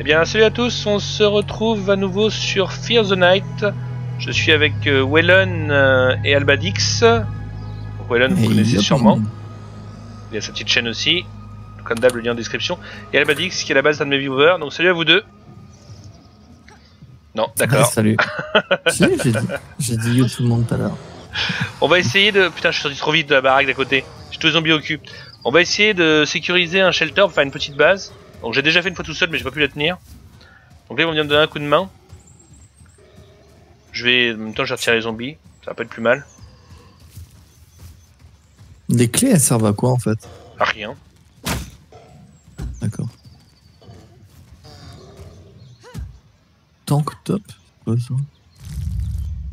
Eh bien, salut à tous, on se retrouve à nouveau sur Fear the Night. Je suis avec Wellon et Albadix. Donc, Wellon, vous connaissez sûrement. Il a sa petite chaîne aussi. Comme d'hab, le lien en description. Et Albadix, qui est à la base d'un de mes viewers. Donc, salut à vous deux. Non, d'accord. Salut. Si, j'ai dit yo tout le monde tout à l'heure. On va essayer de... Putain, je suis sorti trop vite de la baraque d'à côté. J'ai tous les zombies au cul. On va essayer de sécuriser un shelter pour faire une petite base. Donc, j'ai déjà fait une fois tout seul, mais j'ai pas pu la tenir. Donc là, ils vont venir me donner un coup de main. En même temps, je vais retirer les zombies. Ça va pas être plus mal. Les clés, elles servent à quoi en fait? À rien. D'accord. Tank top. Quoi ça?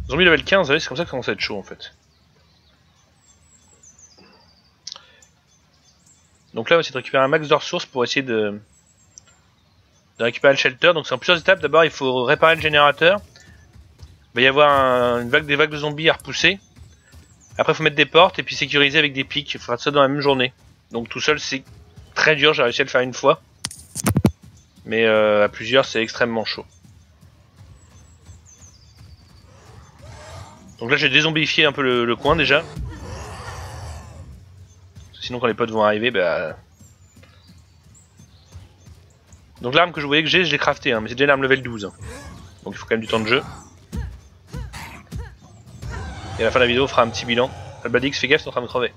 Zombie level 15, vous savez, c'est comme ça que ça commence à être chaud en fait. Donc là, on va essayer de récupérer un max de ressources pour essayer de récupérer le shelter. Donc c'est en plusieurs étapes. D'abord, il faut réparer le générateur. Il va y avoir des vagues de zombies à repousser. Après, il faut mettre des portes et puis sécuriser avec des pics. Il faut faire ça dans la même journée. Donc tout seul, c'est très dur. J'ai réussi à le faire une fois. Mais à plusieurs, c'est extrêmement chaud. Donc là, j'ai dézombifié un peu le coin déjà. Sinon, quand les potes vont arriver, bah... Donc l'arme que je voyais que j'ai, je l'ai crafté, hein, mais c'est déjà une arme level 12. Hein. Donc il faut quand même du temps de jeu. Et à la fin de la vidéo, on fera un petit bilan. Albadix, fais gaffe, t'es en train de crever.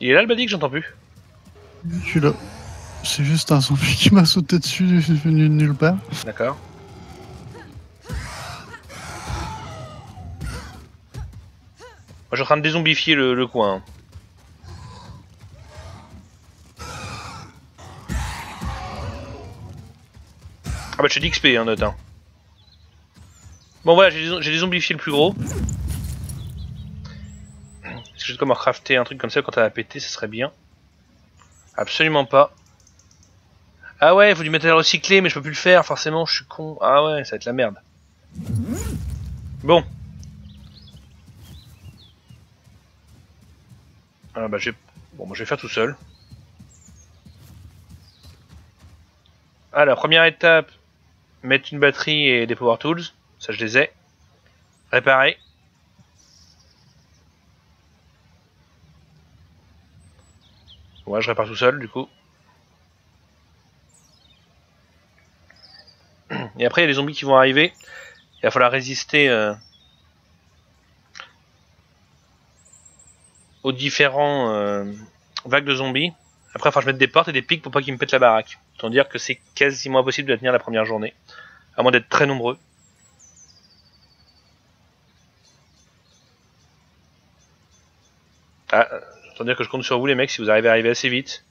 Il est là, Albadix, j'entends plus. Je suis là. C'est juste un zombie qui m'a sauté dessus, je suis venu de nulle part. D'accord. Moi, je suis en train de dézombifier le coin. Hein. Ah bah j'ai d'XP, hein, note. Hein. Bon voilà, j'ai dézombifié le plus gros. Est-ce que je sais comment crafter un truc comme ça quand elle va péter, ça serait bien. Absolument pas. Ah ouais, il faut du matériel recyclé, mais je peux plus le faire, forcément, je suis con. Ah ouais, ça va être la merde. Bon. Ah bah bon, moi je vais faire tout seul. Ah, la première étape, mettre une batterie et des power tools. Ça, je les ai. Réparer. Ouais, je répare tout seul, du coup. Et après, il y a les zombies qui vont arriver. Il va falloir résister aux différents vagues de zombies. Après, il va falloir que je mette des portes et des pics pour pas qu'ils me pètent la baraque. Autant dire que c'est quasiment impossible de la tenir la première journée. À moins d'être très nombreux. Ah, autant dire que je compte sur vous les mecs si vous arrivez à arriver assez vite.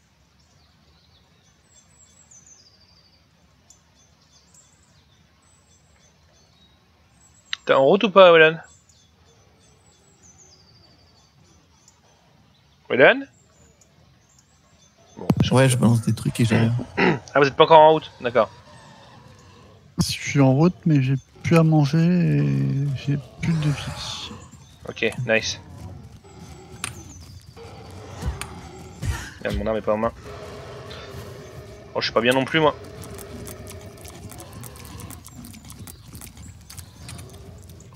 T'es en route ou pas, Wellan? Wellan? Bon, ouais, je balance des trucs et j'arrive. Ah, vous êtes pas encore en route, d'accord. Je suis en route, mais j'ai plus à manger et j'ai plus de vie. Ok, nice. Merde, mon arme est pas en main. Oh, je suis pas bien non plus, moi.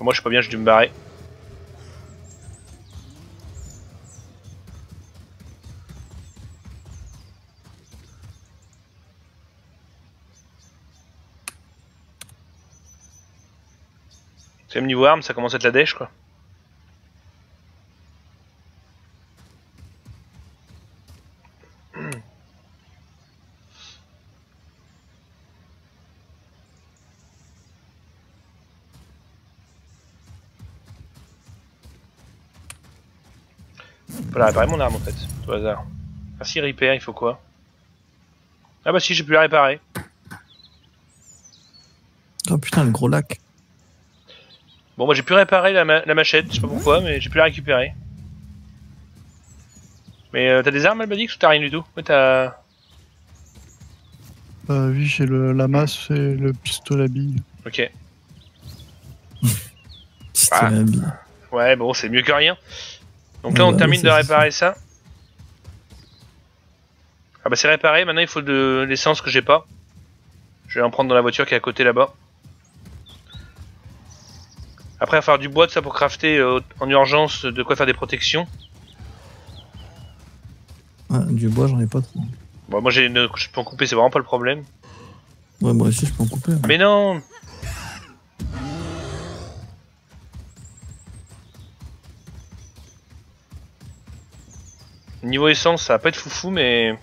Moi, je suis pas bien, j'ai dû me barrer. C'est même niveau arme, ça commence à être la dèche, quoi. Faut la réparer mon arme en fait, au hasard. Merci repair, il faut quoi? Ah bah si, j'ai pu la réparer. Oh putain, le gros lac. Bon, moi j'ai pu réparer la machette, je sais pas pourquoi, mais j'ai pu la récupérer. Mais t'as des armes, Albadix, ou t'as rien du tout? Ouais, t'as... Oui, j'ai la masse et le pistolet à billes. Ok. Pistolet à billes. Ouais, bon, c'est mieux que rien. Donc là on bah, termine oui, de c'est réparer ça. Ah bah c'est réparé, maintenant il faut de l'essence que j'ai pas. Je vais en prendre dans la voiture qui est à côté là-bas. Après il va falloir du bois de ça pour crafter en urgence de quoi faire des protections. Ah, du bois, j'en ai pas trop. Bon moi je peux en couper, c'est vraiment pas le problème. Ouais, moi aussi, je peux en couper. Mais non. Niveau essence ça va pas être foufou mais...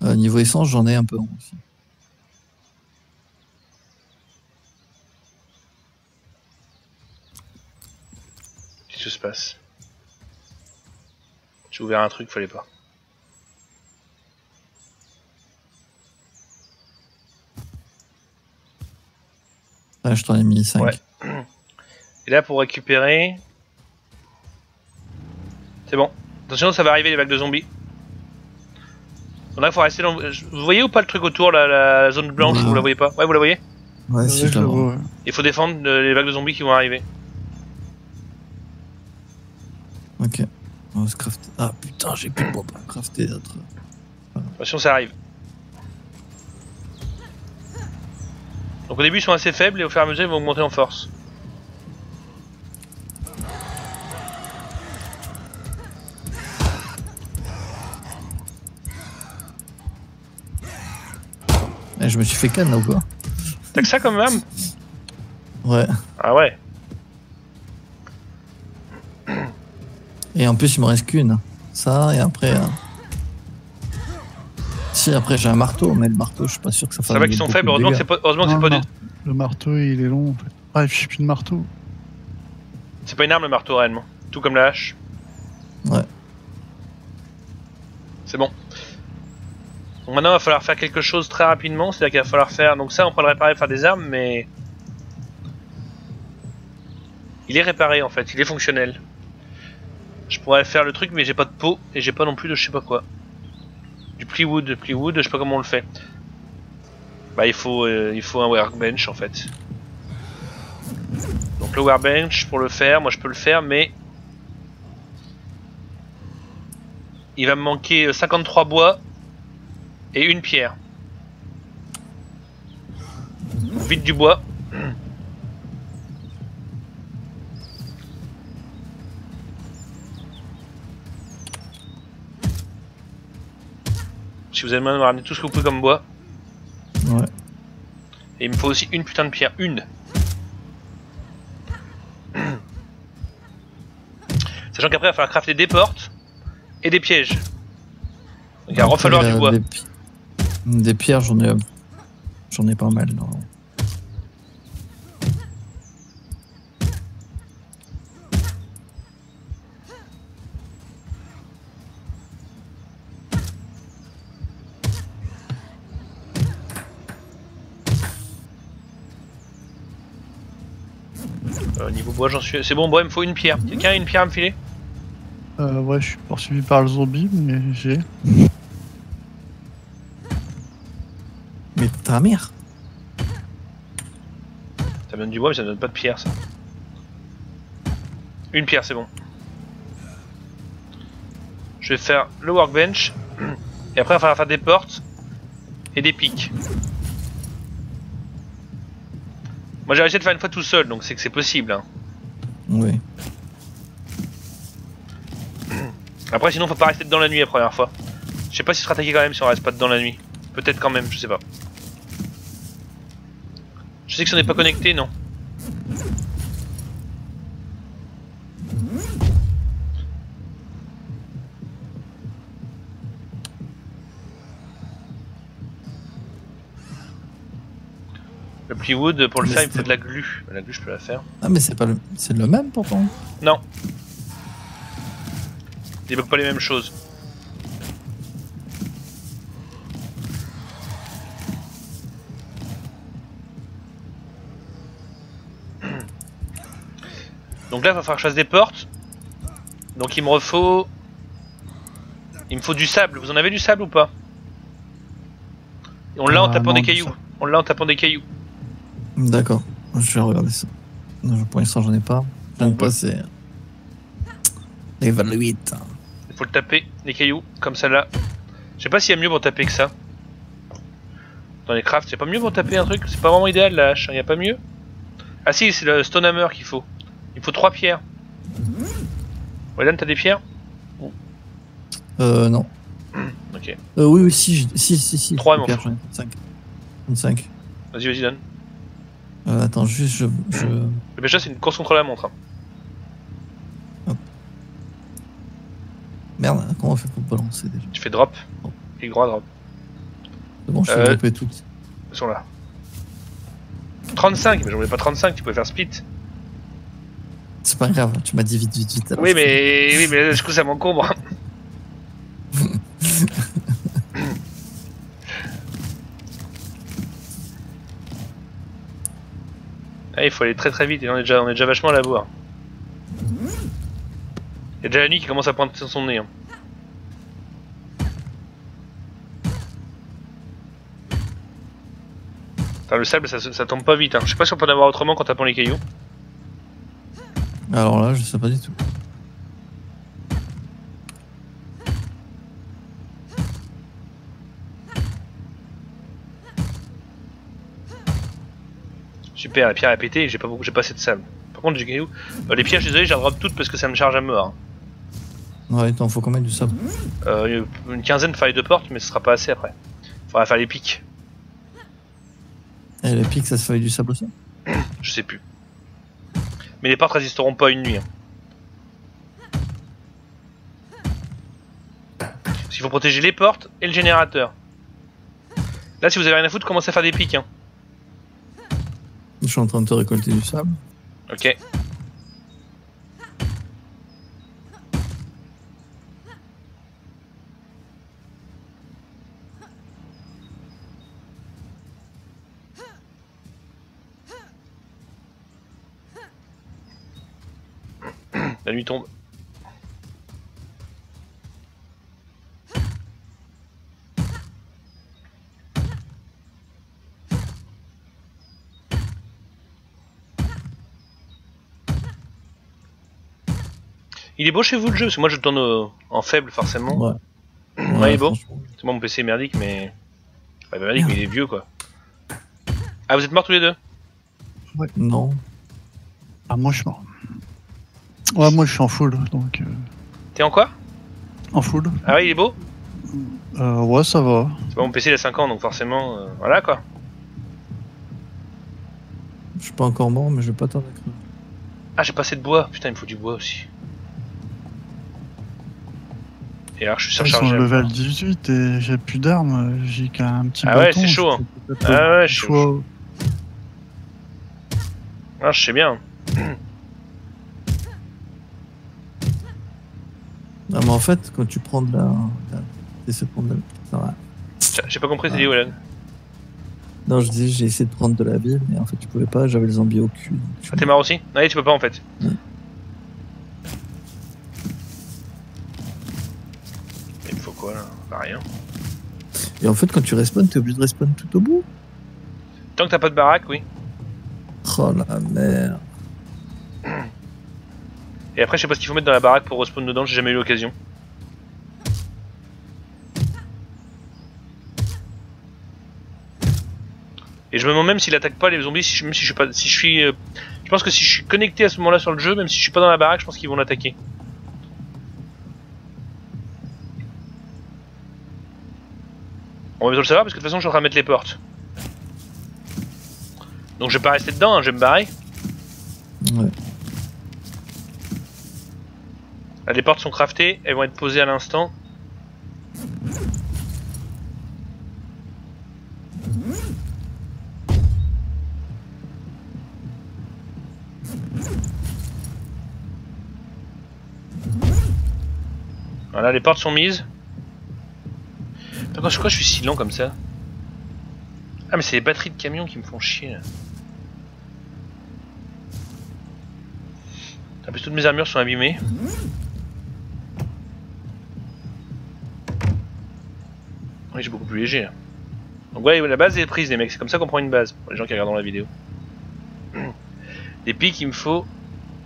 Niveau essence, j'en ai un peu aussi. Qu'est-ce qui se passe? J'ai ouvert un truc, fallait pas. Ah, je t'en ai mis 5. Ouais. Et là pour récupérer... C'est bon. Attention, ça va arriver les vagues de zombies. Donc là il faut rester dans... Vous voyez ou pas le truc autour, la zone blanche, Ouais. vous la voyez pas? Ouais vous la voyez? Ouais, si, je la vois. ouais. Il faut défendre les vagues de zombies qui vont arriver. Ok. On va se crafter. Ah putain, j'ai plus de bois pour crafter d'autres. Attention ça arrive. Donc au début ils sont assez faibles et au fur et à mesure ils vont augmenter en force. Eh, je me suis fait canne là ou quoi? T'as que ça comme âme? Ouais. Ah ouais. Et en plus, il me reste qu'une. Ça, et après. Si, après, j'ai un marteau, mais le marteau, je suis pas sûr que ça fasse. Ça va qu'ils sont faibles, heureusement que c'est pas, Non, le marteau, il est long en fait. Ah, je suis plus de marteau. c'est pas une arme le marteau réellement. Tout comme la hache. Ouais. C'est bon. Donc maintenant il va falloir faire quelque chose très rapidement, c'est-à-dire qu'il va falloir faire... Donc ça on peut le réparer, faire des armes, mais... Il est réparé en fait, il est fonctionnel. Je pourrais faire le truc mais j'ai pas de peau et j'ai pas non plus de je sais pas quoi. Du plywood, je sais pas comment on le fait. Bah il faut un workbench en fait. Donc le workbench pour le faire, moi je peux le faire mais... Il va me manquer 53 bois et une pierre. Vite du bois. Si vous avez besoin de me ramener tout ce que vous pouvez comme bois. Ouais. Et il me faut aussi une putain de pierre. Une. Sachant qu'après il va falloir crafter des portes et des pièges. Donc il va refalloir du bois. Des pierres, j'en ai pas mal. Non. Niveau bois, j'en suis. C'est bon, bois, il me faut une pierre. Quelqu'un a une pierre à me filer? Ouais, je suis poursuivi par le zombie, mais j'ai. Mais ta mère. Ça me donne du bois, mais ça me donne pas de pierre, ça. Une pierre, c'est bon. Je vais faire le workbench. Et après, il va falloir faire des portes et des pics. Moi, j'ai réussi à le faire une fois tout seul, donc c'est que c'est possible. Hein. Oui. Après, sinon, faut pas rester dedans la nuit la première fois. Je sais pas si on sera attaqué quand même si on reste pas dedans la nuit. Peut-être quand même, je sais pas. Je sais que si on n'est pas connecté, non. Le plywood, pour le faire, il me faut de la glu. La glu, je peux la faire. Ah, mais c'est le même pourtant. Non. Il évoque pas les mêmes choses. Donc là, il va falloir que je fasse des portes. Donc il me faut du sable. Vous en avez du sable ou pas? On l'a en tapant des cailloux. On l'a en tapant des cailloux. D'accord. Je vais regarder ça. Non, pour l'instant, j'en ai pas. Je viens de passer. Level 8. Il faut le taper, les cailloux, comme celle-là. Je sais pas s'il y a mieux pour taper que ça. Dans les crafts, c'est pas mieux pour taper un truc? C'est pas vraiment idéal la hache, il y a pas mieux? Ah si, c'est le stone hammer qu'il faut. Il faut 3 pierres. Wallan, t'as des pierres? Non. Ok. Oui, oui, si. 3 m'en Ok, faut. j'en ai 25. Vas-y, donne. Attends, juste, je... Le déjà, c'est une course contre la montre. Hein. Merde, comment on fait pour balancer déjà? Tu fais drop. Clic droit, drop. C'est bon, je fais dropper toutes. Elles sont là. 35, mais j'en voulais pas 35, tu pouvais faire split. C'est pas grave, tu m'as dit vite. Alors Oui, mais du coup, ça m'encombre. Ah, il faut aller très vite, et on est déjà vachement à la bourre. Il y a déjà la nuit qui commence à pointer son nez. Hein. Enfin, le sable, ça tombe pas vite. Hein. Je sais pas si on peut en avoir autrement qu'en tapant les cailloux. Alors là, je sais pas du tout. Super, la pierre a pété et j'ai pas assez de sable. Par contre, j'ai cailloux. Les pierres, je suis désolé, j'en drop toutes parce que ça me charge à mort. Hein. Ouais, attends, faut combien du sable? Une quinzaine failles de porte, mais ce sera pas assez après. Faudra faire les pics. Et les pics, ça se fait du sable aussi? Je sais plus. Mais les portes résisteront pas une nuit. Hein. Parce qu'il faut protéger les portes et le générateur. Là, si vous avez rien à foutre, commencez à faire des pics. Hein. Je suis en train de te récolter du sable. Ok. La nuit tombe. Il est beau chez vous le jeu, parce que moi je tourne en faible forcément. Ouais. Ouais, il est beau. franchement. C'est moi mon PC est merdique, mais. Ouais, merdique, mais il est vieux quoi. Ah, vous êtes morts tous les deux? Non. Ah, moi je suis mort. Ouais, moi je suis en full, donc... T'es en quoi? En full. Ah ouais, il est beau? Ouais, ça va. C'est pas mon PC il a 5 ans, donc forcément. Voilà quoi. Je suis pas encore mort, mais je vais pas tarder à crever. Ah, j'ai pas assez de bois. Putain, il me faut du bois aussi. Et alors, je suis Ils sont surchargé. level 18 et j'ai plus d'armes, j'ai qu'un petit Ah ouais, bâton. c'est chaud, je hein. peux peut-être Ah ouais, choix- Ah, je sais bien. Non, mais en fait, quand tu prends de la... T'essaies de prendre de la... Ça va. J'ai pas compris, t'as dit Wallan. Non, je dis, j'ai essayé de prendre de la ville, mais en fait, tu pouvais pas, j'avais le zombie au cul. donc Ah, t'es mort aussi? Ouais, tu peux pas en fait. Ouais. Il me faut quoi là? Bah, rien. Et en fait, quand tu respawns, t'es obligé de respawn tout au bout. Tant que t'as pas de baraque, oui. Oh la merde. Et après, je sais pas ce qu'il faut mettre dans la baraque pour respawn dedans, j'ai jamais eu l'occasion. Et je me demande même s'il attaque pas les zombies, même si je suis pas. Si je suis. Je pense que si je suis connecté à ce moment-là sur le jeu, même si je suis pas dans la baraque, je pense qu'ils vont l'attaquer. On va besoin de le savoir parce que de toute façon je suis en train de mettre les portes. Donc je vais pas rester dedans, hein, je vais me barrer. Ouais. Là, les portes sont craftées, elles vont être posées à l'instant. Voilà, les portes sont mises. Pourquoi je suis si lent comme ça? Ah mais c'est les batteries de camion qui me font chier là. En plus toutes mes armures sont abîmées. Oui, j'ai beaucoup plus léger là. Donc ouais, la base est prise les mecs, c'est comme ça qu'on prend une base, pour les gens qui regardent la vidéo. Des pics, il me faut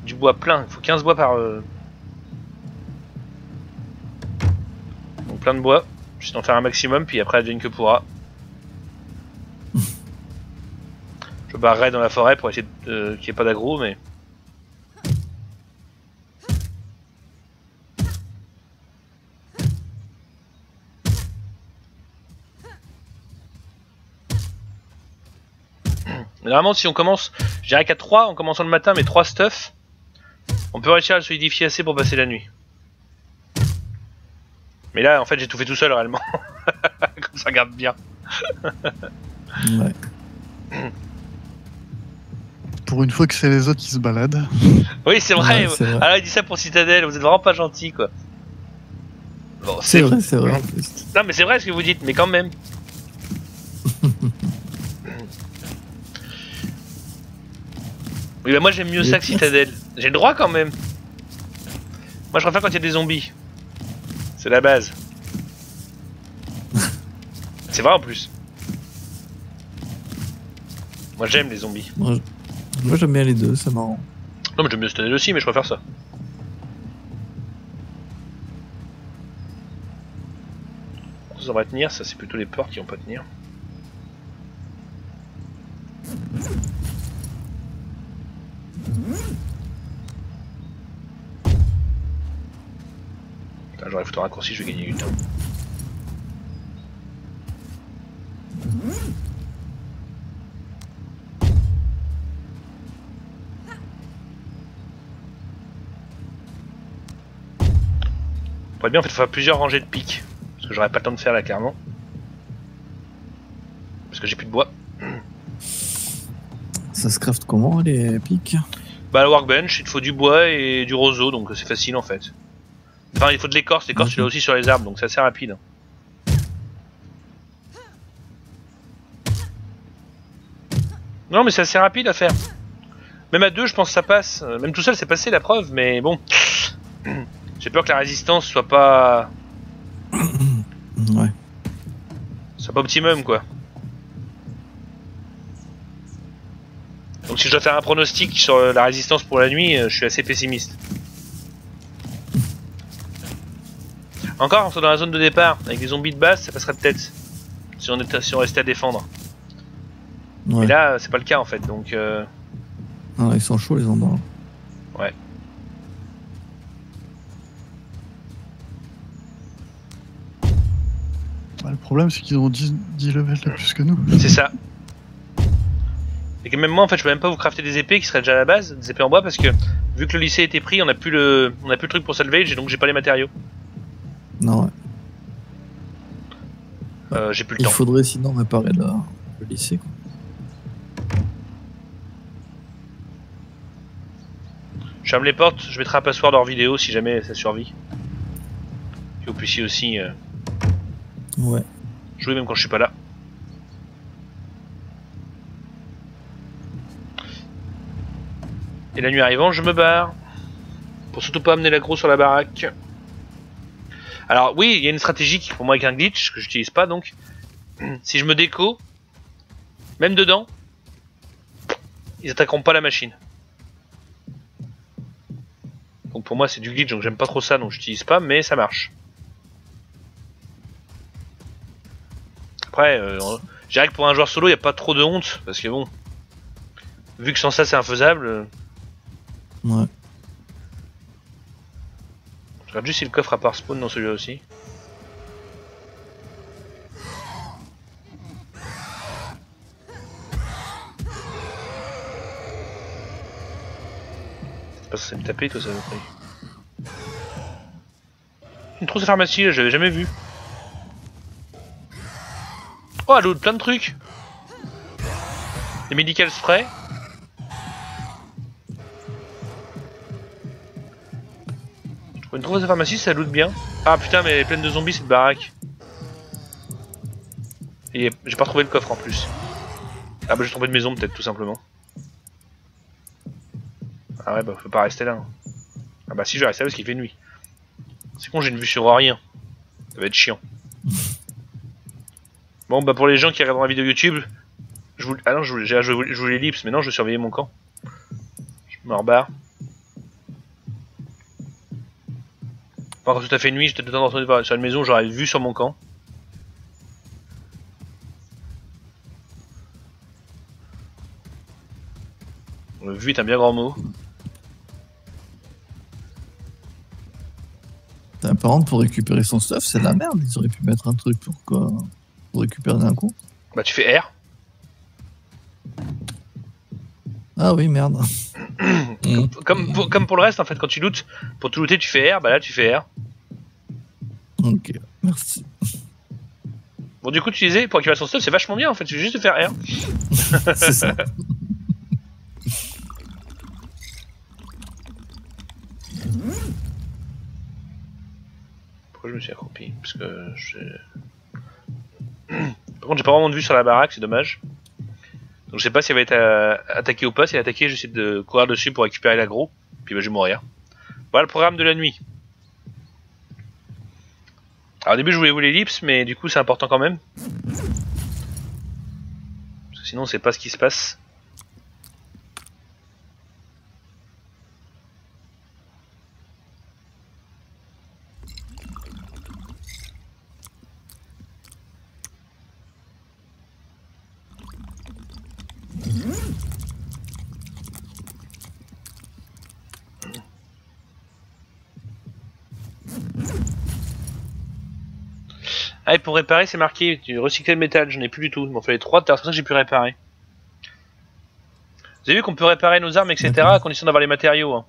du bois plein. Il faut 15 bois par... Donc plein de bois. Je vais en faire un maximum, puis après advienne que pourra. Je barrerai dans la forêt pour essayer qu'il n'y ait pas d'aggro, mais... Généralement, si on commence, je dirais qu'à 3 en commençant le matin, mais 3 stuff, on peut réussir à le solidifier assez pour passer la nuit. Mais là, en fait, j'ai tout fait tout seul réellement. Comme ça garde bien. Ouais. Pour une fois que c'est les autres qui se baladent. Oui, c'est vrai. Ouais, c'est vrai. Alors, il dit ça pour Citadel, vous êtes vraiment pas gentil, quoi. Bon, C'est vrai, c'est vrai en plus. Non, mais c'est vrai ce que vous dites, mais quand même. Oui, bah moi j'aime mieux ça que Citadel. J'ai le droit quand même. Moi je préfère quand il y a des zombies. C'est la base. C'est vrai en plus. Moi j'aime les zombies. Moi j'aime bien les deux, c'est marrant. Non mais j'aime bien Citadel aussi, mais je préfère ça. Ça va tenir, ça c'est plutôt les portes qui vont pas tenir. Putain, j'aurais foutu un raccourci, je vais gagner du temps. Pourrait bien en fait faire plusieurs rangées de pics. Parce que j'aurais pas le temps de faire là clairement. Parce que j'ai plus de bois. Ça se craft comment les pics? Bah le workbench, il te faut du bois et du roseau, donc c'est facile en fait. Enfin il faut de l'écorce, l'écorce tu l'as aussi sur les arbres, donc c'est assez rapide. Non mais c'est assez rapide à faire. Même à deux je pense que ça passe. Même tout seul c'est passé la preuve, mais bon. J'ai peur que la résistance soit pas... Ouais. soit pas optimum quoi. Donc si je dois faire un pronostic sur la résistance pour la nuit, je suis assez pessimiste. Encore, on est dans la zone de départ, avec des zombies de base, ça passerait peut-être. Si on restait à défendre. Ouais. Mais là, c'est pas le cas en fait, donc... Ah, ils sont chauds les endroits. Ouais. Bah, le problème, c'est qu'ils ont 10 levels de plus que nous. C'est ça. Et que même moi, en fait, je peux même pas vous crafter des épées qui seraient déjà à la base, des épées en bois, parce que vu que le lycée était pris, on a plus le truc pour salvage, et donc j'ai pas les matériaux. Non, ouais. J'ai plus le Il temps. faudrait sinon réparer le lycée, quoi. Je ferme les portes, je mettrai un password hors vidéo si jamais ça survit. Que vous puissiez aussi Ouais. jouer même quand je suis pas là. Et la nuit arrivant, je me barre. Pour surtout pas amener l'aggro sur la baraque. Alors oui, il y a une stratégie qui pour moi avec un glitch, que j'utilise pas donc. Si je me déco, même dedans, ils attaqueront pas la machine. Donc pour moi c'est du glitch, donc j'aime pas trop ça, donc j'utilise pas, mais ça marche. Après, je dirais que pour un joueur solo, il n'y a pas trop de honte, parce que bon, vu que sans ça c'est infaisable... Ouais. Je regarde juste si le coffre a pas respawn dans celui-là aussi. C'est pas censé me taper toi ça me pris. Une trousse de pharmacie là, j'avais jamais vu. Oh elle loot plein de trucs. Des medical spray. Une trousse de pharmacie ça loot bien. Ah putain mais elle est pleine de zombies cette baraque. Et j'ai pas retrouvé le coffre en plus. Ah bah j'ai trompé de maison peut-être tout simplement. Ah ouais bah faut pas rester là. Hein. Ah bah si je vais rester là parce qu'il fait nuit. C'est con j'ai une vue sur rien. Ça va être chiant. Bon bah pour les gens qui regardent la vidéo YouTube, je vous... Ah non je voulais l'ellipse mais non je vais surveiller mon camp. Morbar. Pas encore tout à fait nuit, j'étais de temps en temps sur une maison, j'aurais vu sur mon camp. Vu est un bien grand mot. Par contre, pour récupérer son stuff, c'est de la merde. Ils auraient pu mettre un truc pour récupérer d'un coup. Bah tu fais R. Ah oui, merde. Comme pour le reste en fait, quand tu lootes, pour tout looter tu fais R, bah là tu fais R. Ok, merci. Bon du coup tu disais, pour récupérer son stuff c'est vachement bien en fait, tu veux juste faire R. C'est ça. Pourquoi je me suis accroupi? Parce que je... Par contre j'ai pas vraiment de vue sur la baraque, c'est dommage. Donc je sais pas si elle va être attaquée ou pas, si elle est attaquée j'essaie de courir dessus pour récupérer l'aggro, puis bah je vais mourir. Voilà le programme de la nuit. Alors au début je voulais vous l'ellipse, mais du coup c'est important quand même. Parce que sinon on sait pas ce qui se passe. Ah et pour réparer c'est marqué du recycler le métal, j'en ai plus du tout, il m'en fallait 3, c'est pour ça que j'ai pu réparer. Vous avez vu qu'on peut réparer nos armes etc à condition d'avoir les matériaux. Hein.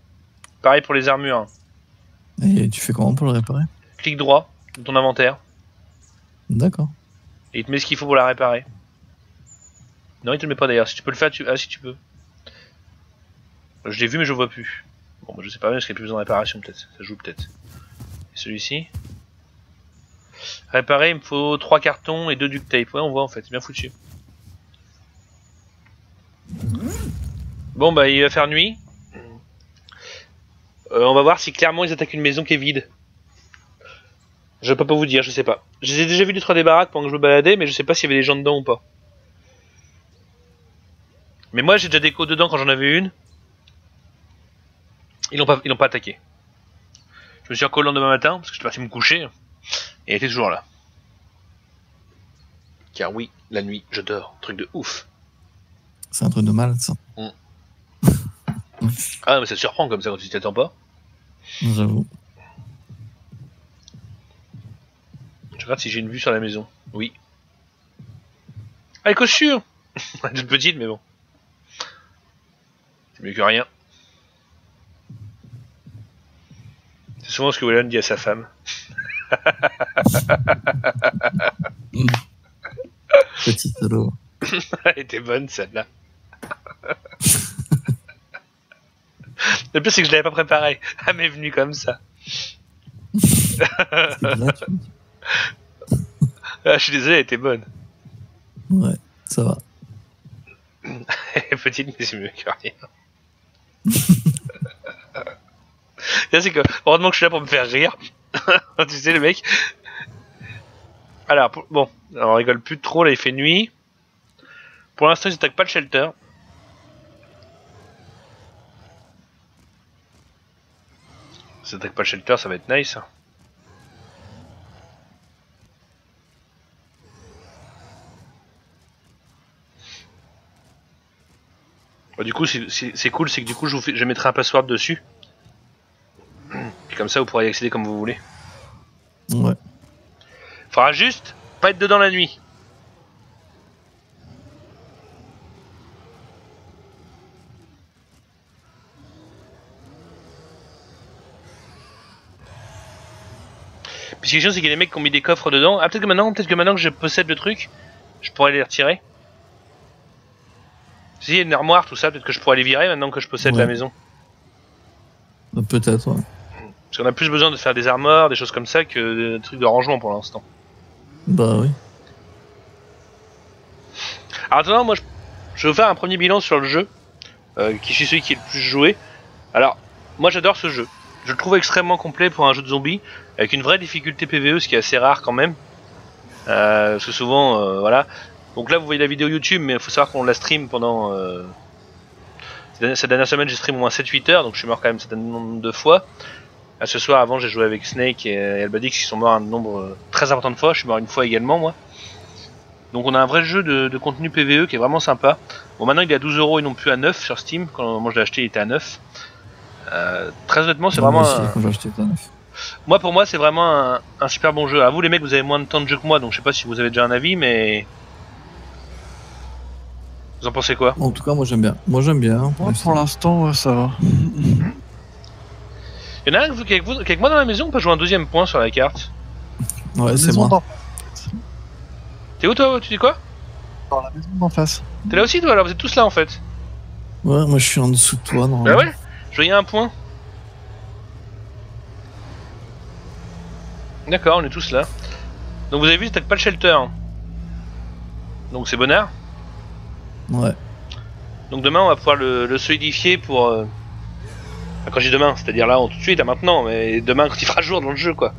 Pareil pour les armures. Hein. Et tu fais comment pour le réparer? Clic droit dans ton inventaire. D'accord. Et il te met ce qu'il faut pour la réparer. Non il te le met pas d'ailleurs, si tu peux le faire tu... Ah si tu peux. Je l'ai vu mais je le vois plus. Bon bah, je sais pas bien parce qu'il n'y a plus besoin de réparation peut-être, ça joue peut-être. Et celui-ci réparer, il me faut 3 cartons et 2 duct tape. Ouais, on voit en fait, c'est bien foutu. Bon, bah, il va faire nuit. On va voir si clairement ils attaquent une maison qui est vide. Je peux pas vous dire, je sais pas. J'ai déjà vu 2-3 des baraques pendant que je me baladais, mais je sais pas s'il y avait des gens dedans ou pas. Mais moi, j'ai déjà des déco dedans quand j'en avais une. Ils l'ont pas attaqué. Je me suis recollé le lendemain matin parce que j'étais parti me coucher. Et elle était toujours là. Car oui, la nuit, je dors. Truc de ouf. C'est un truc de malade, ça. Ah, mais ça te surprend comme ça quand tu t'y attends pas. J'avoue. Je regarde si j'ai une vue sur la maison. Oui. Ah, les cochures. Elle est toute petite, mais bon. C'est mieux que rien. C'est souvent ce que Wallon dit à sa femme. Petit solo. Elle était bonne celle-là. Le pire c'est que je l'avais pas préparée. Elle m'est venue comme ça. C'est gratuit. Ah, je suis désolé, elle était bonne. Ouais, ça va. Elle est petite mais c'est mieux que rien. Là c'est que heureusement que je suis là pour me faire rire. Tu sais le mec. Alors bon, alors, on rigole plus trop, là il fait nuit. Pour l'instant ils attaquent pas le shelter. Ils attaquent pas le shelter, ça va être nice. Bah, du coup c'est cool, c'est que du coup je mettrai un password dessus. Et comme ça vous pourrez y accéder comme vous voulez. Ouais. Faudra juste pas être dedans la nuit. Puis ce qui est chiant c'est qu'il y a des mecs qui ont mis des coffres dedans. Ah peut-être que maintenant que je possède le truc, je pourrais les retirer. Si il y a une armoire, tout ça, peut-être que je pourrais les virer maintenant que je possède la maison. Peut-être, ouais. Parce qu'on a plus besoin de faire des armores, des choses comme ça, que des trucs de rangement pour l'instant. Bah oui. Alors attends, moi je vais vous faire un premier bilan sur le jeu, qui suis celui qui est le plus joué. Alors, moi j'adore ce jeu. Je le trouve extrêmement complet pour un jeu de zombies, avec une vraie difficulté PvE, ce qui est assez rare quand même. Parce que souvent, voilà. Donc là vous voyez la vidéo YouTube, mais il faut savoir qu'on la stream pendant Cette dernière semaine, j'ai stream au moins 7-8 heures, donc je suis mort quand même un certain nombre de fois. Ce soir, avant, j'ai joué avec Snake et Albadix qui sont morts un nombre très important de fois. Je suis mort une fois également, moi. Donc on a un vrai jeu de contenu PVE qui est vraiment sympa. Bon, maintenant il est à 12 € et non plus à 9 sur Steam. Quand moi je l'ai acheté, il était à 9. Très honnêtement, c'est vraiment. Quand j'ai acheté, Moi, pour moi, c'est vraiment un super bon jeu. À vous, les mecs, vous avez moins de temps de jeu que moi, donc je sais pas si vous avez déjà un avis, mais. Vous en pensez quoi? En tout cas, moi j'aime bien. Moi j'aime bien. Moi, pour l'instant, ça va. Il y en a un qui est avec moi dans la maison, on peut jouer un deuxième point sur la carte. Ouais, c'est Maison moi. T'es où toi? Tu dis quoi? Dans la maison d'en face. T'es là aussi toi? Alors vous êtes tous là en fait. Ouais, moi je suis en dessous de toi. Non. Bah ouais, je voyais un point. D'accord, on est tous là. Donc vous avez vu, t'attaques pas le shelter. Donc c'est bonheur. Ouais. Donc demain on va pouvoir le solidifier pour... Enfin, quand je dis demain, c'est-à-dire là, tout de suite, à maintenant, mais demain quand il fera jour dans le jeu quoi.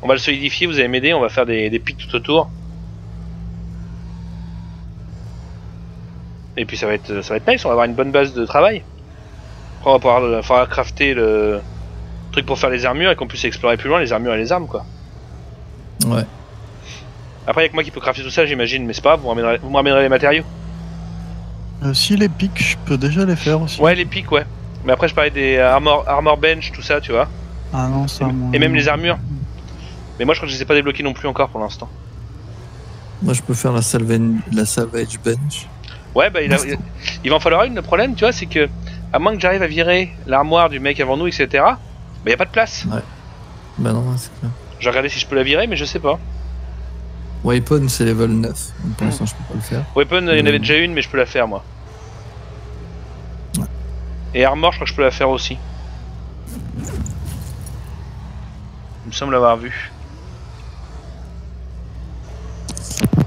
On va le solidifier, vous allez m'aider, on va faire des pics tout autour. Et puis ça va être nice, on va avoir une bonne base de travail. Après on va pouvoir crafter le truc pour faire les armures et qu'on puisse explorer plus loin les armures et les armes quoi. Ouais. Après y'a que moi qui peux crafter tout ça j'imagine, mais c'est pas grave, vous me ramènerez les matériaux. Si les pics, je peux déjà les faire aussi. Ouais les pics ouais. Mais après je parlais des armor bench, tout ça tu vois. Ah non, ça... Et même les armures. Mais moi je crois que je les ai pas débloqués non plus encore pour l'instant. Moi je peux faire la salvage bench. Ouais bah il va en falloir une, le problème tu vois c'est que à moins que j'arrive à virer l'armoire du mec avant nous etc. Bah y a pas de place. Ouais. Bah non, c'est clair. Je vais regarder si je peux la virer mais je sais pas. Weapon c'est level 9, donc pour l'instant je peux pas le faire. Weapon il y en avait déjà une mais je peux la faire moi. Ouais. Et armor je crois que je peux la faire aussi. Il me semble l'avoir vu.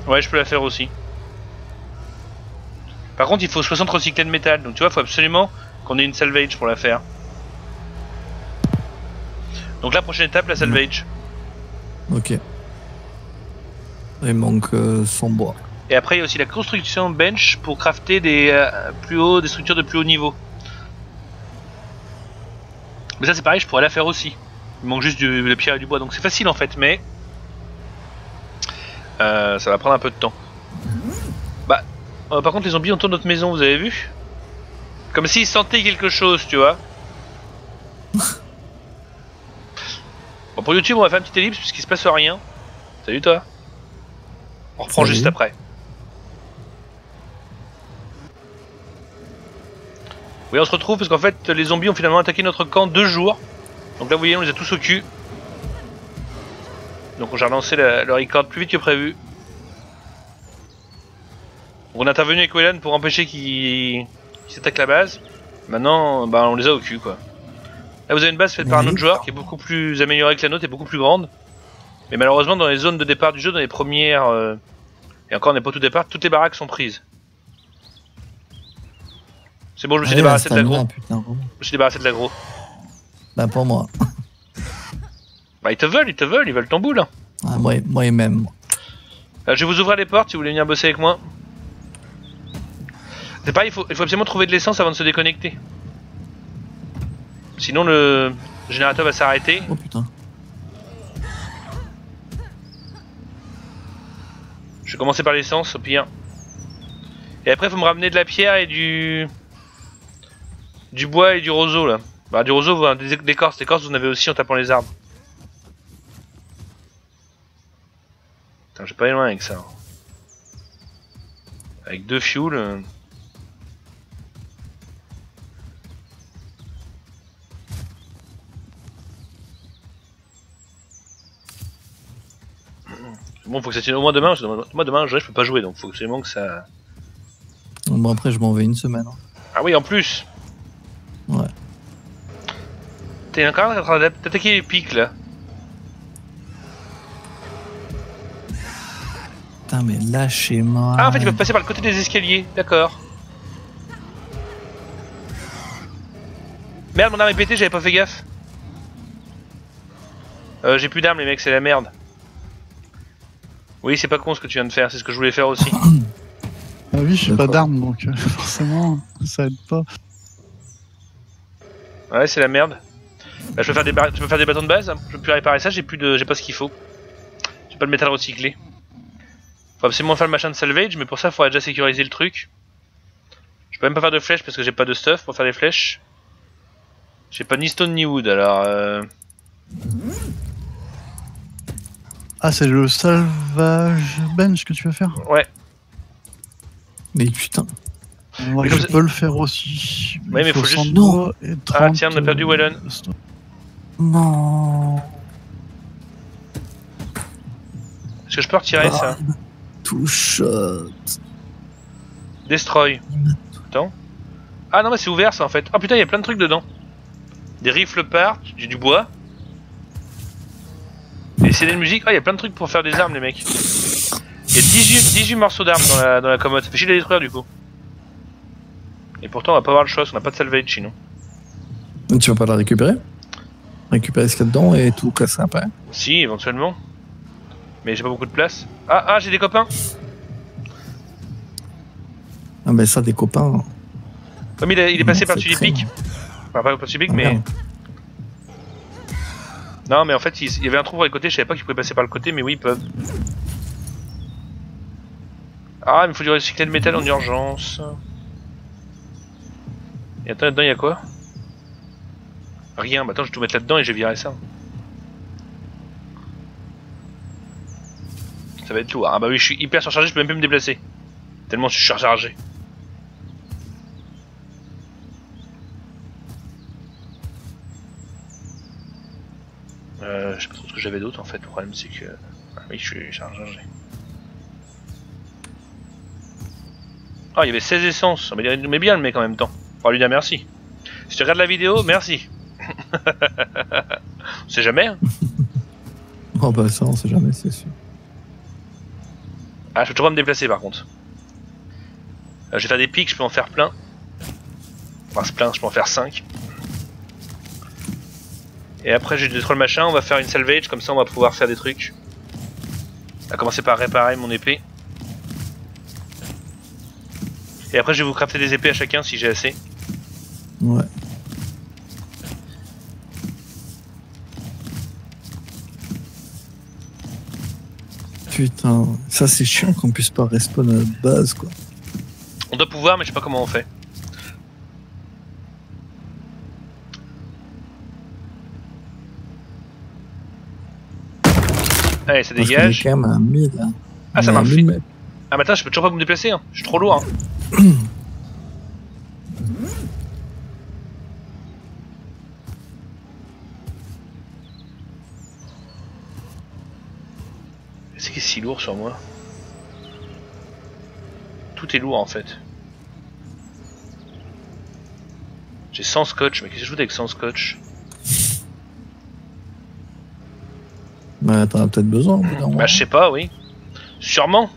Ouais je peux la faire aussi. Par contre il faut 60 recyclés de métal, donc tu vois il faut absolument qu'on ait une salvage pour la faire. Donc la prochaine étape la salvage. Ok. Il manque son bois. Et après il y a aussi la construction bench pour crafter des structures de plus haut niveau. Mais ça c'est pareil, je pourrais la faire aussi. Il manque juste de pierre et du bois, donc c'est facile en fait, mais ça va prendre un peu de temps. Bah, par contre les zombies autour de notre maison, vous avez vu? Comme s'ils sentaient quelque chose, tu vois. Bon pour YouTube on va faire une petite ellipse puisqu'il se passe rien. Salut toi. On reprend Salut. juste après. Oui on se retrouve parce qu'en fait les zombies ont finalement attaqué notre camp 2 jours. Donc là vous voyez on les a tous au cul. Donc j'ai relancé le record plus vite que prévu. Donc, on est intervenu avec Weyland pour empêcher qu'ils s'attaquent la base. Maintenant bah, on les a au cul quoi. Là vous avez une base faite par un autre joueur qui est beaucoup plus améliorée que la nôtre et beaucoup plus grande. Mais malheureusement dans les zones de départ du jeu, dans les premières... et encore on n'est pas au tout départ, toutes les baraques sont prises. C'est bon je me suis débarrassé de l'aggro. Je me suis débarrassé de l'aggro. Bah pour moi. Bah ils veulent ton boule. Ah, moi et même. Je vais vous ouvrir les portes si vous voulez venir bosser avec moi. C'est pareil, il faut absolument trouver de l'essence avant de se déconnecter. Sinon le générateur va s'arrêter. Oh putain. Je vais commencer par l'essence au pire. Et après il faut me ramener de la pierre et du bois et du roseau là. Bah du roseau, des écorces vous en avez aussi en tapant les arbres. Putain, je vais pas aller loin avec ça. Avec 2 fuel. Bon, faut que ça tienne au moins demain, parce que moi demain je peux pas jouer, donc faut absolument que ça... Bon après je m'en vais une semaine. Hein. Ah oui, en plus. Ouais. T'es encore en train d'attaquer les pics là. Putain mais lâchez-moi. Ah en fait ils peuvent passer par le côté des escaliers, d'accord. Merde, mon arme est pétée, j'avais pas fait gaffe. J'ai plus d'armes les mecs, c'est la merde. Oui c'est pas con ce que tu viens de faire, c'est ce que je voulais faire aussi. Ah oui, j'ai pas D'accord. d'armes, donc forcément, ça aide pas. Ouais, c'est la merde. Bah, je peux faire des bâtons de base, hein. Je peux plus réparer ça, j'ai pas ce qu'il faut. J'ai pas le métal recyclé. Faut absolument faire le machin de salvage, mais pour ça, il faudrait déjà sécuriser le truc. Je peux même pas faire de flèches parce que j'ai pas de stuff pour faire des flèches. J'ai pas ni stone ni wood, alors Ah, c'est le salvage bench que tu vas faire? ouais. Mais putain. Moi, Mais je comme peux le faire aussi. Ouais, mais faut 100 juste- bois et 30, Ah tiens, on a perdu Wallon. Non. Est-ce que je peux retirer ça? Tout shot. Destroy. Attends. Ah non mais c'est ouvert ça en fait. Oh putain, il y a plein de trucs dedans. Des rifles partent, j'ai du bois. Des CD de musique. Ah, il y a plein de trucs pour faire des armes les mecs. Il y a 18 morceaux d'armes dans la commode. Ça fait chier de les détruire du coup. Et pourtant on va pas avoir le choix, parce qu'on a pas de salvage sinon. Tu vas pas la récupérer? Récupérer ce qu'il y a dedans et tout casser après? Si, éventuellement. Mais j'ai pas beaucoup de place. Ah, j'ai des copains. Ah ben ça, des copains. Comme il est passé par-dessus les très pics. Enfin, pas par-dessus les pics, mais... Merde. Non, mais en fait, il y avait un trou pour les côtés, je savais pas qu'ils pouvaient passer par le côté, mais oui, ils peuvent. Ah, il me faut du recycler de métal en urgence. Et attends, là-dedans, il y a quoi? Rien, bah attends, je vais tout mettre là-dedans et je vais virer ça. Ça va être lourd. Ah bah oui, je suis hyper surchargé, je peux même plus me déplacer. Tellement je suis surchargé. Je sais pas trop ce que j'avais d'autre en fait, le problème c'est que... Ah oui, je suis chargé. Ah, il y avait 16 essences, mais il met bien le mec en même temps. Faut lui dire merci. Si tu regardes la vidéo, merci. On sait jamais. Hein. Oh bah ça, on sait jamais, c'est sûr. Ah, je peux toujours pas me déplacer par contre. Je vais faire des pics, je peux en faire plein. Enfin, c'est plein, je peux en faire 5. Et après, j'ai détruit le machin, on va faire une salvage, comme ça on va pouvoir faire des trucs. On va commencer par réparer mon épée. Et après, je vais vous crafter des épées à chacun si j'ai assez. Ouais. Putain, ça c'est chiant qu'on puisse pas respawn à la base quoi. On doit pouvoir, mais je sais pas comment on fait. Allez, ça Parce qu'on est dégage. quand même à 1000 là. Ah, ça On est à marche. 1000 mètres. Ah, mais attends, je peux toujours pas me déplacer, hein. Je suis trop lourd. Hein. C'est qui est si lourd sur moi? Tout est lourd en fait. J'ai 100 scotch, mais qu'est-ce que je fous avec 100 scotch? Bah t'en as peut-être besoin au bout d'un moment. Bah je sais pas, oui. Sûrement.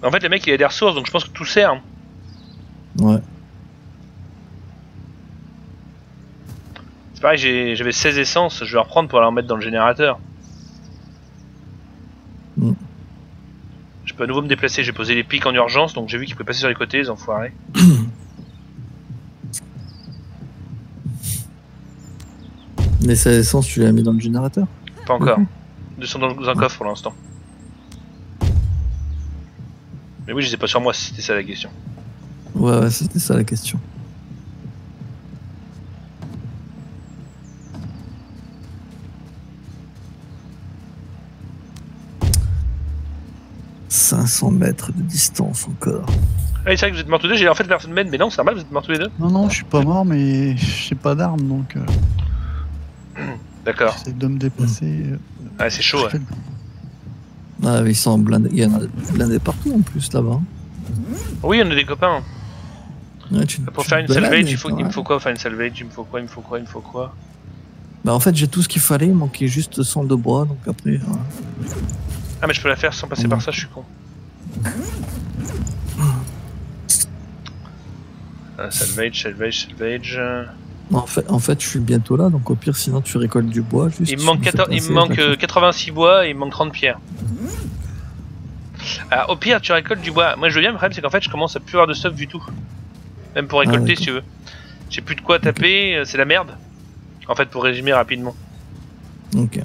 En fait le mec il a des ressources donc je pense que tout sert. Hein. Ouais. C'est pareil, j'avais 16 essences, je vais en reprendre pour aller en mettre dans le générateur. Mm. Je peux à nouveau me déplacer, j'ai posé les pics en urgence donc j'ai vu qu'ils pouvaient passer sur les côtés les enfoirés. Mais cette essence tu l'as mis dans le générateur? Pas encore. Ils sont dans un coffre pour l'instant. Mais oui, je sais pas sur moi si c'était ça la question. Ouais, c'était ça la question. « 500 mètres de distance encore. » Ah c'est vrai que vous êtes morts tous deux, j'ai en fait personne m'aide, mais non, c'est normal, vous êtes morts tous les deux. Non, non, je suis pas mort, mais j'ai pas d'armes, donc D'accord. j'essaie de me déplacer. Ah, c'est chaud, ouais. Ah, ils sont blindés. Il y en a blindés partout en plus là-bas. Oui, on a des copains. Ouais, Pour faire une salvage, il me faut quoi? Faire une salvage, il me faut quoi? Bah en fait j'ai tout ce qu'il fallait, il manquait juste 100 de bois, donc après... Ah mais je peux la faire sans passer par ça, je suis con. Salvage. En fait je suis bientôt là, donc au pire sinon tu récoltes du bois. Juste, Il me manque, 86 bois et il me manque 30 pierres. Alors, au pire, tu récoltes du bois. Moi je veux bien, mais le problème c'est qu'en fait je commence à plus avoir de stock du tout. Même pour récolter d'accord. si tu veux. J'ai plus de quoi taper, c'est la merde. En fait, pour résumer rapidement. Ok.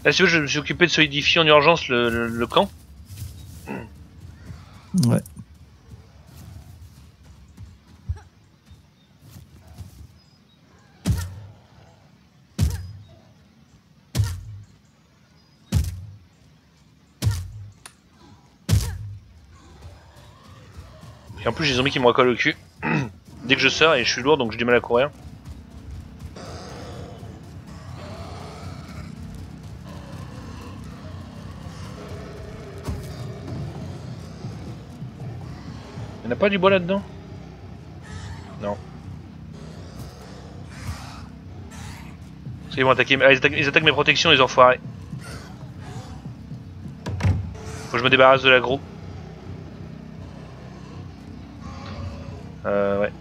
Là, si tu veux, je me suis occupé de solidifier en urgence le camp. Ouais. Et en plus, j'ai des zombies qui me recollent au cul. Dès que je sors, et je suis lourd donc j'ai du mal à courir. Y'en a pas du bois là-dedans? Non. Parce qu'ils vont attaquer. Ah, ils attaquent mes protections, les enfoirés. Faut que je me débarrasse de l'aggro. Ouais.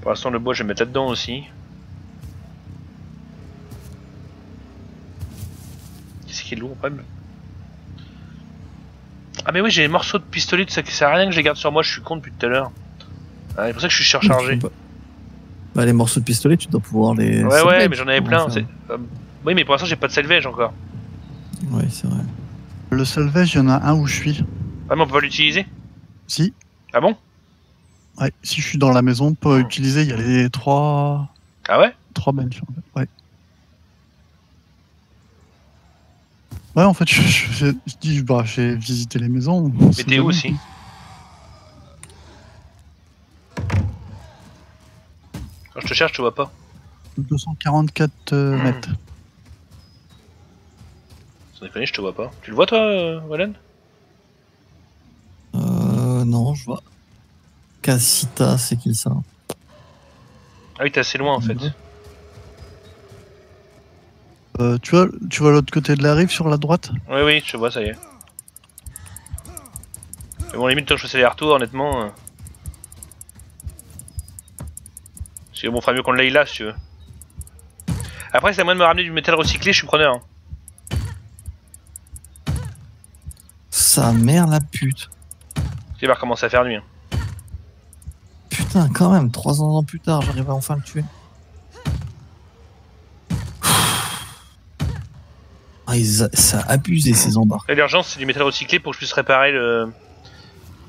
Pour l'instant, le bois, je vais mettre là-dedans aussi. Qu'est-ce qui est lourd, quand même? Ah, mais oui, j'ai les morceaux de pistolet, ça sert à rien que je les garde sur moi, je suis con depuis tout à l'heure. Ah, c'est pour ça que je suis surchargé. Bah, les morceaux de pistolet, tu dois pouvoir les. Ouais, salvage, mais j'en avais plein. Oui, mais pour l'instant, j'ai pas de salvage encore. Ouais, c'est vrai. Le salvage, il y en a un où je suis. Ah, mais on peut pas l'utiliser? Si. Ah bon? Ouais, si je suis dans la maison, pour utiliser, il y a les trois Ah ouais? benches. En fait. Ouais. Ouais, en fait, je dis, bah, j'ai visité les maisons. Mais t'es où aussi? Quand je te cherche, je te vois pas. 244 mètres. Sans déconner, je te vois pas. Tu le vois toi, Wallen? Non, je vois. Casita, c'est qui ça? Ah oui, t'es assez loin en fait. Tu vois l'autre côté de la rive sur la droite? Oui, je te vois, ça y est. Mais bon, limite, toi, je faisais les retours, honnêtement. C'est bon, ferait mieux qu'on l'aille là, si tu veux. Après, c'est à moi de me ramener du métal recyclé, je suis preneur. Hein. Sa mère la pute. Il va recommencer à faire nuit. Hein. Putain, quand même, 3 ans plus tard, j'arrive à enfin le tuer. Ah, ça a abusé ces embarques. L'urgence, c'est du métal recyclé pour que je puisse réparer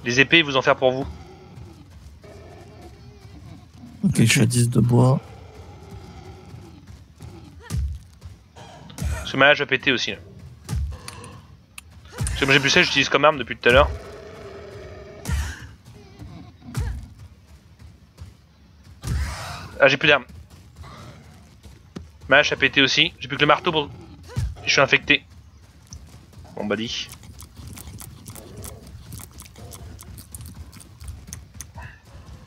les épées et vous en faire pour vous. Ok, je suis à 10 de bois. Parce que ma hache a pété aussi. Là. Parce que moi j'ai plus ça, j'utilise comme arme depuis tout à l'heure. Ah, j'ai plus d'armes. Ma hache a pété aussi. J'ai plus que le marteau pour... Je suis infecté. Bon bah dit.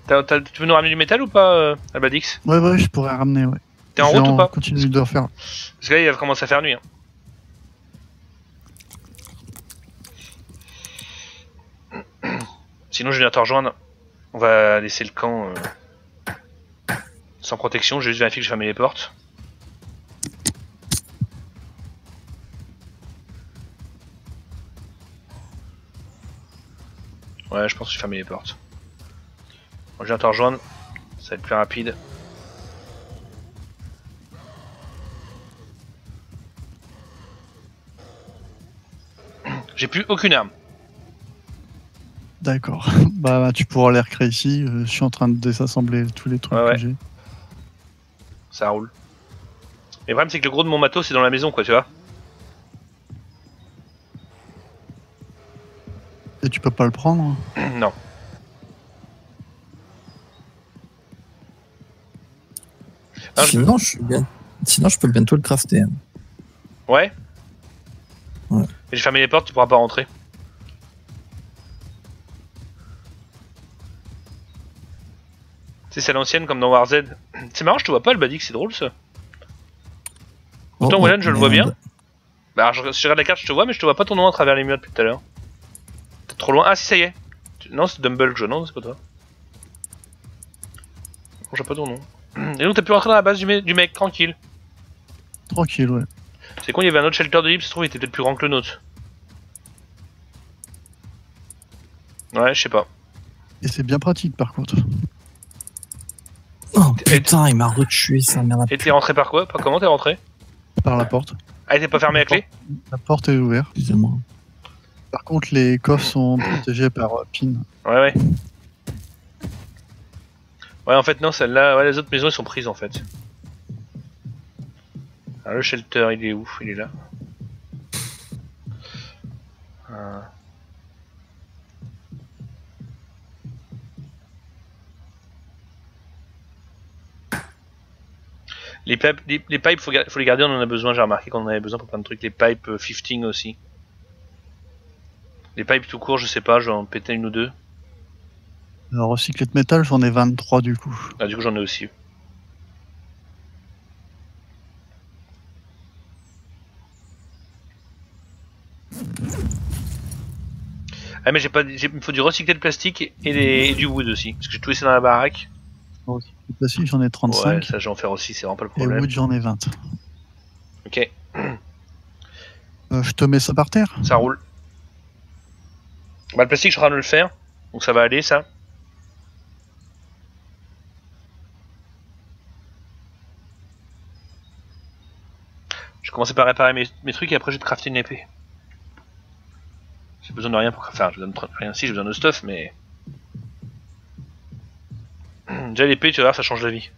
Tu veux nous ramener du métal ou pas, Albadix? Ouais, je pourrais ramener, ouais. T'es en route ou pas? Continue de refaire. Parce que là, il va commencer à faire nuit. Hein. Sinon, je viens te rejoindre. On va laisser le camp sans protection. J'ai juste vérifié que j'ai fermé les portes. Ouais, je pense que j'ai fermé les portes. Bon, je viens te rejoindre. Ça va être plus rapide. J'ai plus aucune arme. D'accord. Bah, tu pourras les recréer ici. Je suis en train de désassembler tous les trucs que j'ai. Ça roule. Mais le problème, c'est que le gros de mon matos, c'est dans la maison, quoi, tu vois. Et tu peux pas le prendre? Non. Sinon, Sinon, je peux bientôt le crafter. Hein. Ouais. Ouais. Mais j'ai fermé les portes, tu pourras pas rentrer. Tu sais, c'est à l'ancienne comme dans War Z. C'est marrant, je te vois pas, le Badix, c'est drôle ça. Pourtant, Wallen, je le vois bien. Bah, si je regarde la carte, je te vois, mais je te vois pas ton nom à travers les murs depuis tout à l'heure. T'es trop loin. Ah, si, ça y est. Non, c'est Dumble que je. Non, c'est pas toi. Bon, j'ai pas ton nom. Et donc, t'as pu rentrer dans la base du mec, tranquille. Tranquille, ouais. Tu C'est con, il y avait un autre shelter de libre, ça se trouve, il était peut-être plus grand que le nôtre. Ouais, je sais pas. Et c'est bien pratique par contre. Oh putain, il m'a retué sa merde. Et t'es rentré par quoi? Comment t'es rentré? Par la porte. Ah, t'es pas fermé à clé? La porte est ouverte. Excusez-moi. Par contre, les coffres sont protégés par PIN. Ouais. Ouais, en fait, non, celle-là, ouais, les autres maisons, elles sont prises en fait. Alors, le shelter, il est où? Il est là. Les pipes, faut les garder, on en a besoin, j'ai remarqué qu'on en avait besoin pour plein de trucs. Les pipes 15 aussi. Les pipes tout court, je sais pas, je vais en péter une ou deux. Alors, recyclé de métal, j'en ai 23 du coup. Ah, du coup, j'en ai aussi. Ah, mais il me faut du recyclé de plastique et du wood aussi. Parce que j'ai tout laissé dans la baraque. Recyclé de plastique, j'en ai 35. Ouais, ça, je vais en faire aussi, c'est vraiment pas le Et problème. wood, j'en ai 20. Ok, Je te mets ça par terre? ça roule. Bah, le plastique, je suis en train de le faire. Donc, ça va aller, ça. Je vais commencer par réparer mes trucs et après je vais te crafter une épée. J'ai besoin de rien pour crafter. Enfin, je donne rien si, j'ai besoin de stuff, mais. Déjà l'épée, tu vas voir, ça change la vie.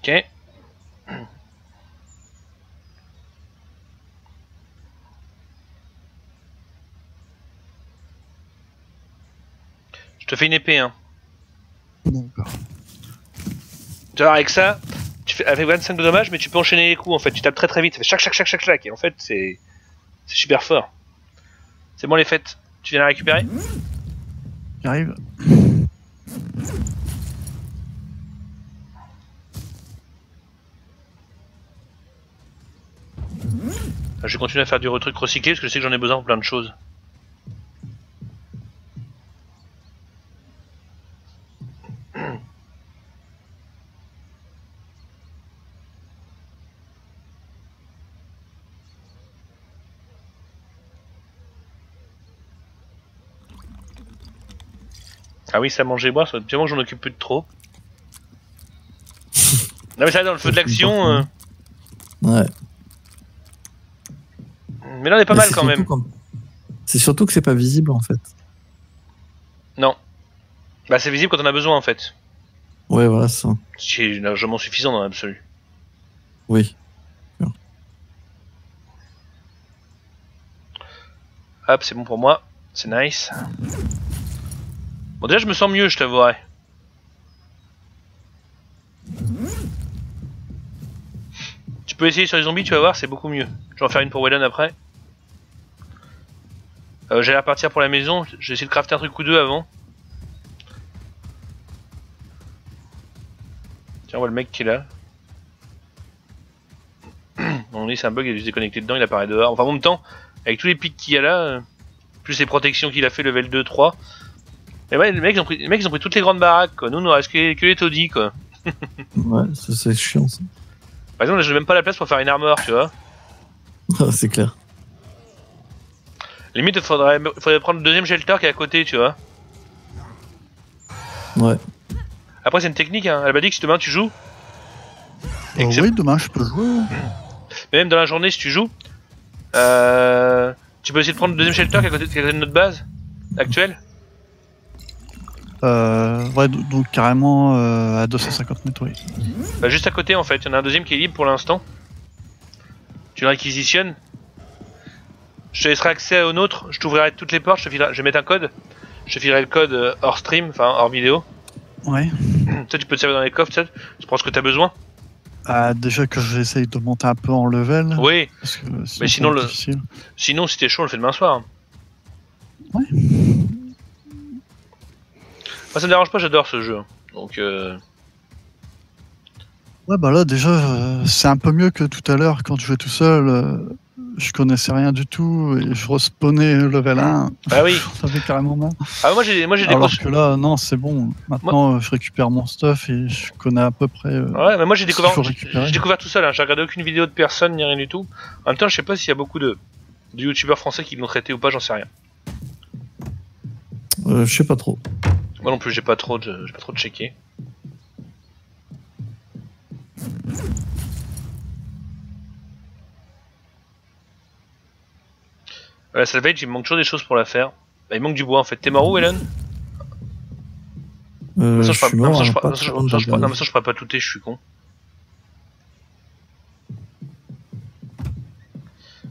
Ok. Je te fais une épée, hein. D'accord. Tu vois, avec ça, tu fais avec 25 de dommages, mais tu peux enchaîner les coups en fait. Tu tapes très vite, ça fait chac. Et en fait, c'est super fort. C'est bon, les fêtes. Tu viens la récupérer? J'arrive. Je vais continuer à faire du truc recyclé parce que je sais que j'en ai besoin pour plein de choses. Ah oui, ça manger et boire, ça va être bien que j'en occupe plus de trop. Non mais ça dans le feu de l'action. Ouais. Mais là on est pas mal quand même. C'est surtout que c'est pas visible en fait. Non. Bah c'est visible quand on a besoin en fait. Ouais, voilà ça. C'est largement suffisant dans l'absolu. Oui. Hop, c'est bon pour moi. C'est nice. Bon déjà je me sens mieux, je t'avouerai. Tu peux essayer sur les zombies, tu vas voir, c'est beaucoup mieux. Je vais en faire une pour Wellen après. J'allais repartir pour la maison, j'ai essayé de crafter un truc ou deux avant. Tiens, on voit le mec qui est là. On dit c'est un bug, il est juste déconnecté dedans, il apparaît dehors. Enfin en même temps, avec tous les pics qu'il y a là, plus les protections qu'il a fait level 2, 3. Et ouais, les mecs ils ont pris toutes les grandes baraques quoi. Nous, on nous reste que les taudis quoi. Ouais, c'est chiant ça. Par exemple, là, j'ai même pas la place pour faire une armor, tu vois. C'est clair. Limite, il faudrait prendre le deuxième shelter qui est à côté, tu vois. Ouais. Après, c'est une technique, hein. Elle m'a dit que si demain tu joues. Oui, demain je peux jouer. Mais même dans la journée, si tu joues, tu peux essayer de prendre le deuxième shelter qui est à côté de notre base actuelle. Ouais, donc carrément à 250 mètres, oui. Bah, juste à côté, en fait. Il y en a un deuxième qui est libre pour l'instant. Tu le réquisitionnes. Je te laisserai accès au nôtre. Je t'ouvrirai toutes les portes. Je vais mettre un code. Je te filerai le code hors stream, enfin hors vidéo. Ouais. Toi, tu peux te servir dans les coffres, tu prends ce que tu as besoin. Déjà que j'essaye de monter un peu en level. Oui. Parce que Mais sinon, difficile. si t'es chaud, on le fait demain soir. Ouais. Moi ça me dérange pas, j'adore ce jeu. Donc Ouais, bah là, déjà, c'est un peu mieux que tout à l'heure quand je jouais tout seul. Je connaissais rien du tout et je respawnais level 1. ah oui. Ça fait carrément mal. Ah moi j'ai des Alors grosses... que là, non, c'est bon. Maintenant, je récupère mon stuff et je connais à peu près. Ouais, mais moi j'ai ce qu'il faut découvert, récupérer. j'ai découvert tout seul, hein. J'ai regardé aucune vidéo de personne ni rien du tout. En même temps, je sais pas s'il y a beaucoup de youtubeurs français qui l'ont traité ou pas, j'en sais rien. Je sais pas trop. Moi non plus, j'ai pas trop de checké. La salvage, il me manque toujours des choses pour la faire. Bah, il manque du bois en fait. T'es mort où, Hélène? Je suis mort, hein, pas Non, très loin de mais ça je pourrais pas touter, je suis con.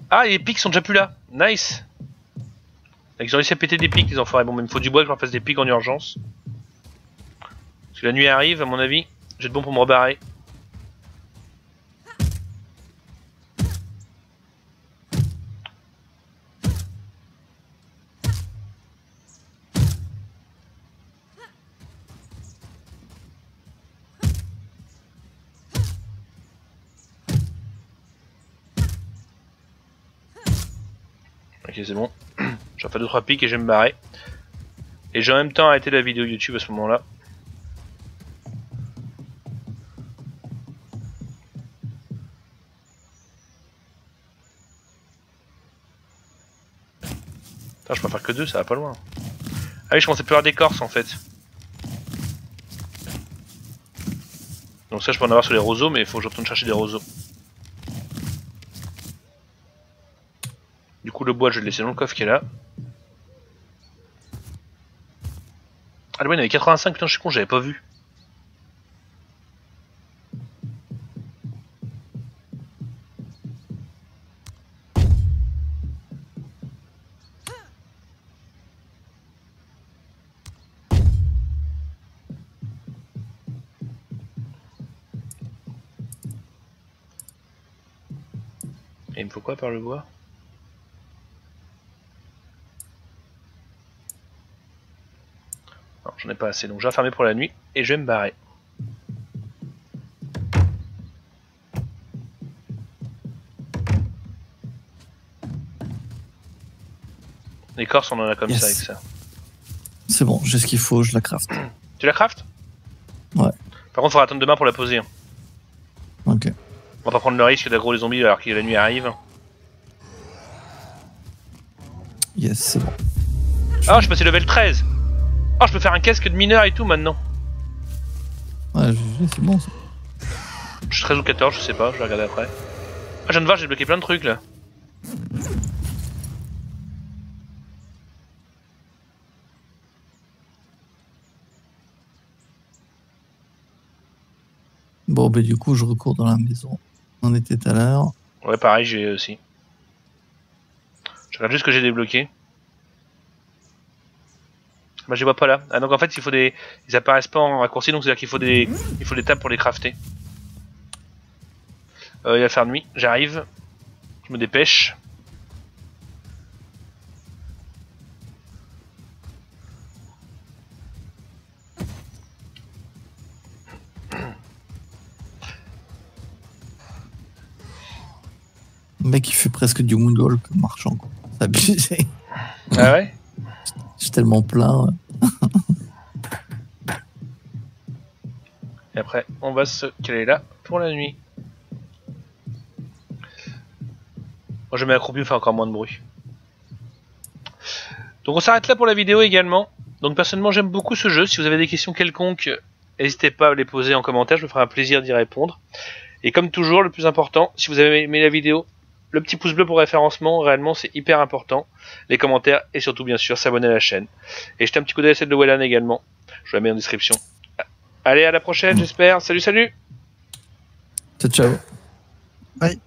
Ah, les pics sont déjà plus là. Nice. Ils ont réussi à péter des pics, les enfoirés. Bon, mais il me faut du bois que je leur fasse des pics en urgence. Parce que la nuit arrive, à mon avis. J'ai de bon pour me rebarrer. Ok, c'est bon. J'en fais 2-3 pics et je vais me barrer. Et j'ai en même temps arrêté la vidéo YouTube à ce moment-là. Putain, je peux en faire que 2, ça va pas loin. Ah oui, je commençais plus à avoir d'écorce en fait. Donc ça, je peux en avoir sur les roseaux, mais il faut que je retourne chercher des roseaux. Du coup, le bois, je vais le laisser dans le coffre qui est là. Ah oui, il y en avait 85, putain, je suis con, j'avais pas vu. Et il me faut quoi par le bois? Non, j'en ai pas assez, donc je vais fermer pour la nuit et je vais me barrer. L'écorce, on en a comme Yes. ça avec ça. C'est bon, j'ai ce qu'il faut, je la craft. Tu la craftes? Ouais. Par contre, faudra attendre demain pour la poser. Ok. On va pas prendre le risque d'aggro les zombies alors que la nuit arrive. Yes, c'est bon. Ah, je suis passé level 13. Ah, je peux faire un casque de mineur et tout maintenant. Ouais, c'est bon ça. Je suis 13 ou 14, je sais pas, je vais regarder après. Ah, je viens de voir, j'ai bloqué plein de trucs là. Bon, bah du coup, je recours dans la maison. On était tout à l'heure. Ouais, pareil, j'ai aussi. Je regarde juste ce que j'ai débloqué. Bah, je les vois pas là. Ah, donc en fait, il faut des. Ils apparaissent pas en raccourci, donc c'est à dire qu'il faut des. Il faut des tables pour les crafter. Il va faire nuit, j'arrive. Je me dépêche. Le mec, il fait presque du moonwalk marchand, quoi. C'est abusé. Ah ouais? Je suis tellement plein. Et après, on va se caler là pour la nuit. Moi, je mets accroupi, fait encore moins de bruit. Donc, on s'arrête là pour la vidéo également. Donc, personnellement, j'aime beaucoup ce jeu. Si vous avez des questions quelconques, n'hésitez pas à les poser en commentaire. Je me ferai un plaisir d'y répondre. Et comme toujours, le plus important, si vous avez aimé la vidéo, le petit pouce bleu pour référencement, réellement, c'est hyper important. Les commentaires et surtout, bien sûr, s'abonner à la chaîne. Et jetez un petit coup d'œil à celle de Wellan également. Je vous la mets en description. Allez, à la prochaine, j'espère. Salut, salut! Ciao, ciao. Bye.